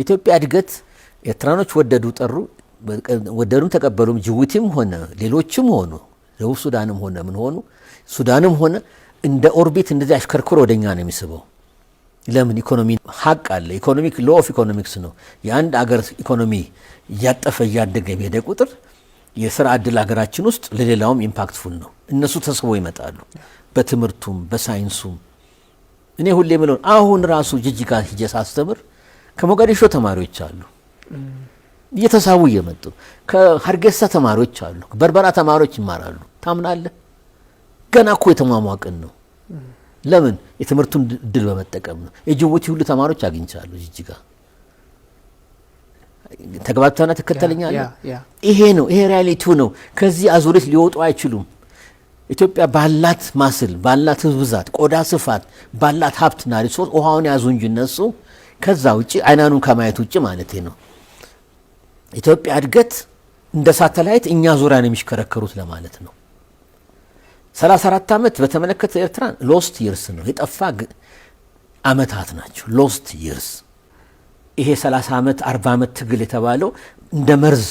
ኢትዮጵያ እድገት ኤርትራኖች ወደዱ ጠሩ ወደዱም ተቀበሉም ጅቡቲም ሆነ ሌሎችም ሆኑ ደቡብ ሱዳንም ሆነ ምን ሆኑ ሱዳንም ሆነ እንደ ኦርቢት እንደዚህ አሽከርክሮ ወደኛ ነው የሚስበው። ለምን? ኢኮኖሚ ሀቅ አለ። ኢኮኖሚክ ሎ ኦፍ ኢኮኖሚክስ ነው። የአንድ አገር ኢኮኖሚ እያጠፈ እያደገ በሄደ ቁጥር የስራ ዕድል ሀገራችን ውስጥ ለሌላውም ኢምፓክትፉል ነው። እነሱ ተስበው ይመጣሉ፣ በትምህርቱም በሳይንሱም። እኔ ሁሌ የምለው አሁን ራሱ ጅጅጋ ሂጄ ሳስተምር ከሞቃዲሾ ተማሪዎች አሉ እየተሳቡ እየመጡ፣ ከሀርጌሳ ተማሪዎች አሉ፣ በርበራ ተማሪዎች ይማራሉ። ታምናለህ? ገና እኮ የተሟሟቅን ነው። ለምን? የትምህርቱን እድል በመጠቀም ነው። የጅቡቲ ሁሉ ተማሪዎች አግኝቻለሁ ጅጅጋ። ተግባብተና ተከተለኛለህ? ይሄ ነው፣ ይሄ ሪያሊቲው ነው። ከዚህ አዙሪት ሊወጡ አይችሉም። ኢትዮጵያ ባላት ማስል፣ ባላት ህዝብ ብዛት፣ ቆዳ ስፋት፣ ባላት ሀብትና ሪሶርስ ውሃውን ያዙ እንጂ እነሱ ከዛ ውጭ አይናኑን ከማየት ውጭ ማለት ነው። ኢትዮጵያ እድገት እንደ ሳተላይት እኛ ዙሪያ ነው የሚሽከረከሩት ለማለት ነው። 34 ዓመት በተመለከተ ኤርትራን ሎስት ይርስ ነው፣ የጠፋ አመታት ናቸው። ሎስት ይርስ። ይሄ 30 ዓመት 40 ዓመት ትግል የተባለው እንደ መርዝ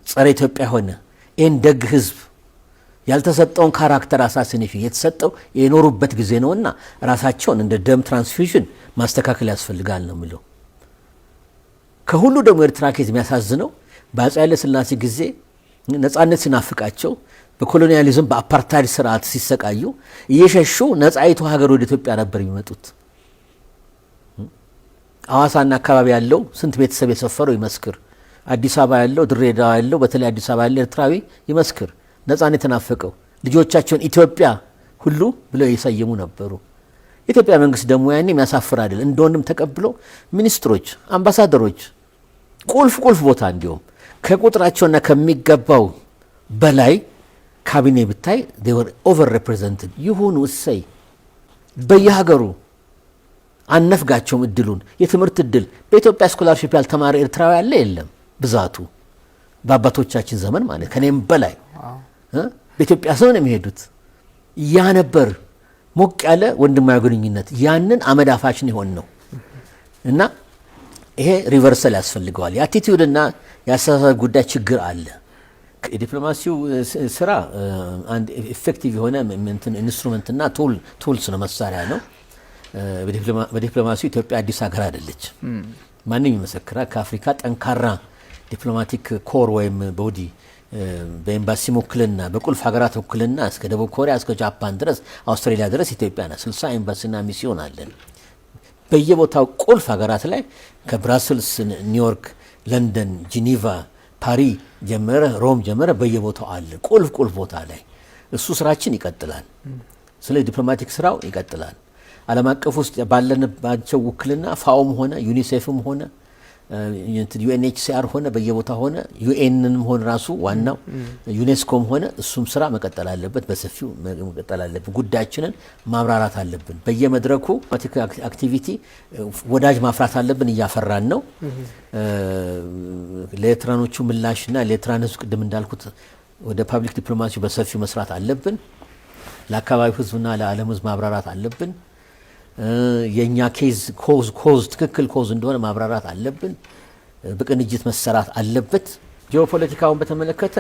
ጸረ ኢትዮጵያ ሆነ። ይህን ደግ ህዝብ ያልተሰጠውን ካራክተር አሳሲኔሽን የተሰጠው የኖሩበት ጊዜ ነውና ራሳቸውን እንደ ደም ትራንስፊውዥን ማስተካከል ያስፈልጋል ነው የሚለው። ከሁሉ ደግሞ ኤርትራ ኬዝ የሚያሳዝነው በአፄ ኃይለ ሥላሴ ጊዜ ነጻነት ሲናፍቃቸው በኮሎኒያሊዝም በአፓርታይድ ስርዓት ሲሰቃዩ እየሸሹ ነጻይቱ ሀገር ወደ ኢትዮጵያ ነበር የሚመጡት። አዋሳና አካባቢ ያለው ስንት ቤተሰብ የሰፈረው ይመስክር። አዲስ አበባ ያለው፣ ድሬዳዋ ያለው፣ በተለይ አዲስ አበባ ያለው ኤርትራዊ ይመስክር። ነጻነት ተናፈቀው ልጆቻቸውን ኢትዮጵያ ሁሉ ብለው የሰየሙ ነበሩ። የኢትዮጵያ መንግስት ደግሞ ያኔ የሚያሳፍር አይደል፣ እንደወንድም ተቀብሎ ሚኒስትሮች፣ አምባሳደሮች ቁልፍ ቦታ እንዲሁም ከቁጥራቸውና ከሚገባው በላይ ካቢኔ ብታይ they were over represented ይሁኑ። እሰይ በየሀገሩ አነፍጋቸውም እድሉን። የትምህርት እድል በኢትዮጵያ ስኮላርሺፕ ያልተማረ ኤርትራዊ ያለ የለም። ብዛቱ በአባቶቻችን ዘመን ማለት ከኔም በላይ በኢትዮጵያ ዘመን የሚሄዱት ያ ነበር። ሞቅ ያለ ወንድማዊ ግንኙነት ያንን አመድ አፋችን ይሆን ነው እና ይሄ ሪቨርሰል ያስፈልገዋል። የአቲቲዩድና የአስተሳሰብ ጉዳይ ችግር አለ። የዲፕሎማሲው ስራ አንድ ኢፌክቲቭ የሆነ ኢንስትሩመንትና ቱልስ ነው፣ መሳሪያ ነው። በዲፕሎማሲው ኢትዮጵያ አዲስ ሀገር አይደለች። ማንም ይመሰክራል። ከአፍሪካ ጠንካራ ዲፕሎማቲክ ኮር ወይም ቦዲ በኤምባሲ ውክልና በቁልፍ ሀገራት ውክልና እስከ ደቡብ ኮሪያ እስከ ጃፓን ድረስ አውስትራሊያ ድረስ ኢትዮጵያ ናት። 60 ኤምባሲና ሚስዮን አለን በየቦታው ቁልፍ ሀገራት ላይ ከብራስልስ፣ ኒውዮርክ፣ ለንደን፣ ጂኒቫ፣ ፓሪ ጀመረ ሮም ጀመረ በየቦታው አለ ቁልፍ ቦታ ላይ። እሱ ስራችን ይቀጥላል። ስለ ዲፕሎማቲክ ስራው ይቀጥላል። ዓለም አቀፍ ውስጥ ባለንባቸው ውክልና ፋኦም ሆነ ዩኒሴፍም ሆነ ዩኤንኤችሲአር ሆነ በየቦታ ሆነ ዩኤንንም ሆነ ራሱ ዋናው ዩኔስኮም ሆነ እሱም ስራ መቀጠል አለበት፣ በሰፊው መቀጠል አለበት። ጉዳያችንን ማብራራት አለብን። በየመድረኩ አክቲቪቲ ወዳጅ ማፍራት አለብን። እያፈራን ነው። ለኤርትራኖቹ ምላሽና ለኤርትራን ህዝብ ቅድም እንዳልኩት ወደ ፓብሊክ ዲፕሎማሲው በሰፊው መስራት አለብን። ለአካባቢው ህዝብና ለዓለም ህዝብ ማብራራት አለብን። የኛ ኬዝ ኮዝ ትክክል ኮዝ እንደሆነ ማብራራት አለብን። በቅንጅት መሰራት አለበት። ጂኦፖለቲካውን በተመለከተ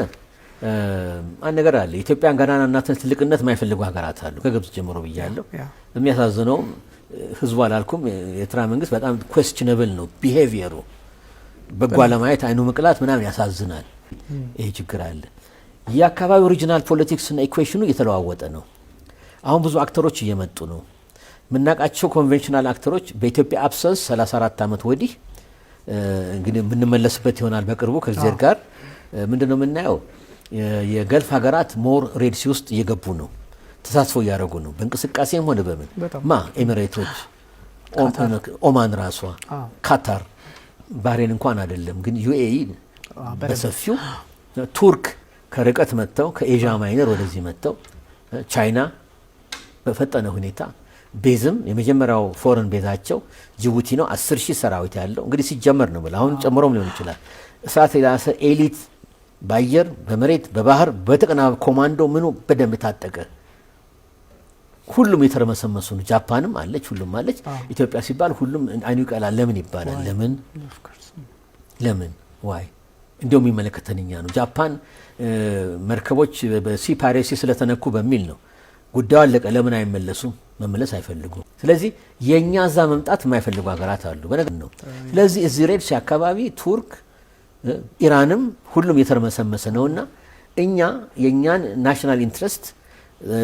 አንድ ነገር አለ። ኢትዮጵያን ገናናነትን ትልቅነት የማይፈልጉ ሀገራት አሉ። ከግብጽ ጀምሮ ብያለሁ። የሚያሳዝነው ህዝቡ አላልኩም፣ የኤርትራ መንግስት በጣም ኩዌስችነብል ነው ቢሄቪየሩ። በጎ ለማየት አይኑ መቅላት ምናምን ያሳዝናል። ይሄ ችግር አለ። የአካባቢው ሪጂናል ፖለቲክስና ኢኩዌሽኑ እየተለዋወጠ ነው። አሁን ብዙ አክተሮች እየመጡ ነው። ምናቃቸው ኮንቬንሽናል አክተሮች በኢትዮጵያ አብሰንስ 34 ዓመት ወዲህ እንግዲህ የምንመለስበት ይሆናል በቅርቡ ከጊዜ ጋር ምንድነው የምናየው? የገልፍ ሀገራት ሞር ሬድ ሲ ውስጥ እየገቡ ነው፣ ተሳትፎ እያደረጉ ነው በእንቅስቃሴም ሆነ በምን ኤሚሬቶች፣ ኦማን ራሷ፣ ካታር፣ ባህሬን እንኳን አይደለም ግን ዩኤኢ በሰፊው፣ ቱርክ ከርቀት መጥተው ከኤዥያ ማይነር ወደዚህ መጥተው፣ ቻይና በፈጠነ ሁኔታ ቤዝም የመጀመሪያው ፎረን ቤዛቸው ጅቡቲ ነው። 10,000 ሰራዊት ያለው እንግዲህ ሲጀመር ነው። አሁን ጨምሮም ሊሆን ይችላል። እሳት የላሰ ኤሊት በአየር በመሬት በባህር በተቀናበ ኮማንዶ ምኑ በደንብ ታጠቀ ሁሉም የተረመሰመሱ ነው። ጃፓንም አለች፣ ሁሉም አለች። ኢትዮጵያ ሲባል ሁሉም አይኑ ይቀላል። ለምን ይባላል? ለምን ዋይ እንዲያው የሚመለከተንኛ ነው። ጃፓን መርከቦች በሲ ፓይሬሲ ስለተነኩ በሚል ነው ጉዳዩ አለቀ። ለምን አይመለሱም? መመለስ አይፈልጉም። ስለዚህ የኛ እዛ መምጣት የማይፈልጉ ሀገራት አሉ በነገር ነው። ስለዚህ እዚህ ሬድ ሲ አካባቢ ቱርክ፣ ኢራንም ሁሉም የተረመሰመሰ ነውና እኛ የኛን ናሽናል ኢንትረስት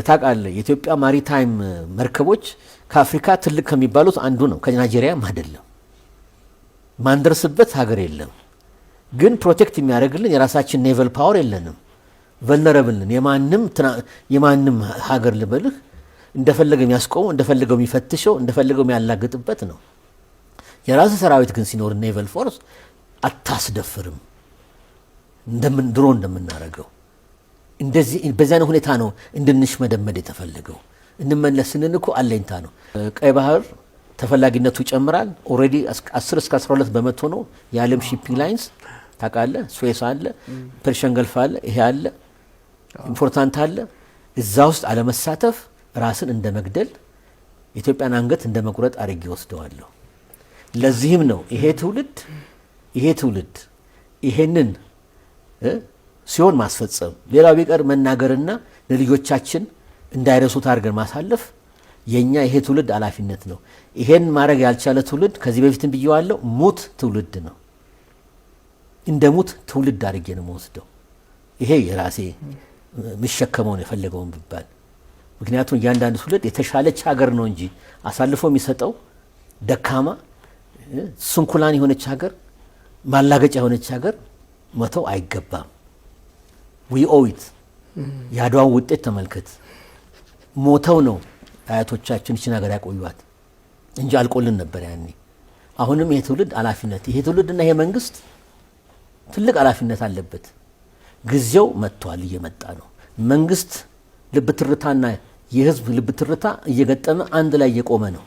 ታውቃለህ። የኢትዮጵያ ማሪታይም መርከቦች ከአፍሪካ ትልቅ ከሚባሉት አንዱ ነው። ከናይጄሪያም አይደለም። ማንደርስበት ሀገር የለም። ግን ፕሮቴክት የሚያደርግልን የራሳችን ኔቨል ፓወር የለንም። ቨልነረብልን የማንም ሀገር ልበልህ እንደፈለገው የሚያስቆመው እንደፈለገው የሚፈትሸው እንደፈለገው የሚያላግጥበት ነው። የራስ ሰራዊት ግን ሲኖር ኔቨል ፎርስ አታስደፍርም። ድሮ እንደምናደርገው እንደዚህ በዚያን ሁኔታ ነው እንድንሽ መደመድ የተፈለገው። እንመለስ ስንል እኮ አለኝታ ነው። ቀይ ባህር ተፈላጊነቱ ይጨምራል። ኦልሬዲ 10 እስከ 12 በመቶ ነው የዓለም ሺፒንግ ላይንስ ታውቃለህ። ስዌስ አለ፣ ፐርሺያን ገልፍ አለ፣ ይሄ አለ፣ ኢምፖርታንት አለ። እዛ ውስጥ አለመሳተፍ ራስን እንደ መግደል፣ ኢትዮጵያን አንገት እንደ መቁረጥ አድርጌ ወስደዋለሁ። ለዚህም ነው ይሄ ትውልድ ይሄንን ሲሆን ማስፈጸም፣ ሌላው ቢቀር መናገርና ለልጆቻችን እንዳይረሱት አድርገን ማሳለፍ የኛ ይሄ ትውልድ ኃላፊነት ነው። ይሄን ማድረግ ያልቻለ ትውልድ ከዚህ በፊትም ብየዋለሁ፣ ሙት ትውልድ ነው። እንደ ሙት ትውልድ አድርጌ ነው የምወስደው። ይሄ የራሴ የሚሸከመውን የፈለገውን ብባል፣ ምክንያቱም እያንዳንዱ ትውልድ የተሻለች ሀገር ነው እንጂ አሳልፎ የሚሰጠው ደካማ ስንኩላን የሆነች ሀገር፣ ማላገጫ የሆነች ሀገር መተው አይገባም። ዊ ኦዊት የአድዋን ውጤት ተመልከት። ሞተው ነው አያቶቻችን ይህችን ሀገር ያቆዩት እንጂ አልቆልን ነበር ያኔ። አሁንም ይሄ ትውልድ ኃላፊነት ይሄ ትውልድና ይሄ መንግስት ትልቅ ኃላፊነት አለበት። ጊዜው መጥቷል፣ እየመጣ ነው። መንግስት ልብ ትርታና የህዝብ ልብ ትርታ እየገጠመ አንድ ላይ እየቆመ ነው።